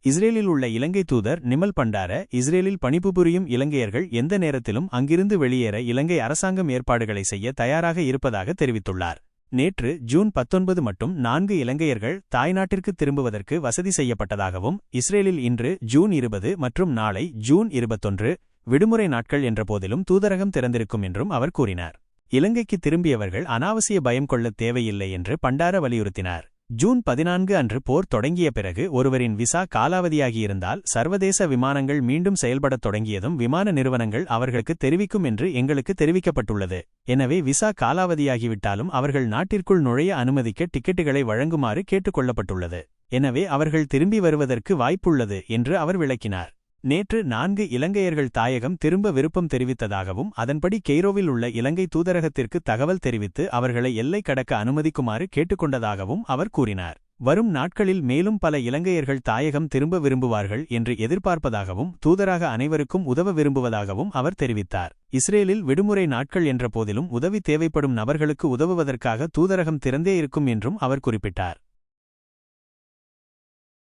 இஸ்ரேலில் உள்ள இலங்கை தூதர் நிமல் பண்டார, இஸ்ரேலில் பணிபுரியும் இலங்கையர்கள் எந்த நேரத்திலும் அங்கிருந்து வெளியேற இலங்கை அரசாங்கம் ஏற்பாடுகளை செய்ய தயாராக இருப்பதாக தெரிவித்துள்ளார். நேற்று ஜூன் 19 மட்டும் 4 இலங்கையர்கள் தாய்நாட்டிற்கு திரும்புவதற்கு வசதி செய்யப்பட்டதாகவும், இஸ்ரேலில் இன்று ஜூன் 20 மற்றும் நாளை ஜூன் 21 விடுமுறை நாட்கள் என்ற போதிலும் தூதரகம் திறந்திருக்கும் என்றும் அவர் கூறினார். இலங்கைக்கு திரும்பியவர்கள் அனாவசிய பயம் கொள்ளத் தேவையில்லை என்று பண்டார வலியுறுத்தினார். ஜூன் 14 அன்று போர் தொடங்கிய பிறகு ஒருவரின் விசா காலாவதியாகியிருந்தால் சர்வதேச விமானங்கள் மீண்டும் செயல்படத் தொடங்கியதும் விமான நிறுவனங்கள் அவர்களுக்கு தெரிவிக்கும் என்று எங்களுக்கு தெரிவிக்கப்பட்டுள்ளது. எனவே விசா காலாவதியாகிவிட்டாலும் அவர்கள் நாட்டிற்குள் நுழைய அனுமதிக்க டிக்கெட்டுகளை வழங்குமாறு கேட்டுக் கொள்ளப்பட்டுள்ளது. எனவே அவர்கள் திரும்பி வருவதற்கு வாய்ப்புள்ளது என்று அவர் விளக்கினார். நேற்று 4 இலங்கையர்கள் தாயகம் திரும்ப விருப்பம் தெரிவித்ததாகவும், அதன்படி கெய்ரோவில் உள்ள இலங்கை தூதரகத்திற்கு தகவல் தெரிவித்து அவர்களை எல்லை கடக்க அனுமதிக்குமாறு கேட்டுக்கொண்டதாகவும் அவர் கூறினார். வரும் நாட்களில் மேலும் பல இலங்கையர்கள் தாயகம் திரும்ப விரும்புவார்கள் என்று எதிர்பார்ப்பதாகவும், தூதராக அனைவருக்கும் உதவ விரும்புவதாகவும் அவர் தெரிவித்தார். இஸ்ரேலில் விடுமுறை நாட்கள் என்ற போதிலும் உதவி தேவைப்படும் நபர்களுக்கு உதவுவதற்காக தூதரகம் திறந்தே இருக்கும் என்றும் அவர் குறிப்பிட்டார்.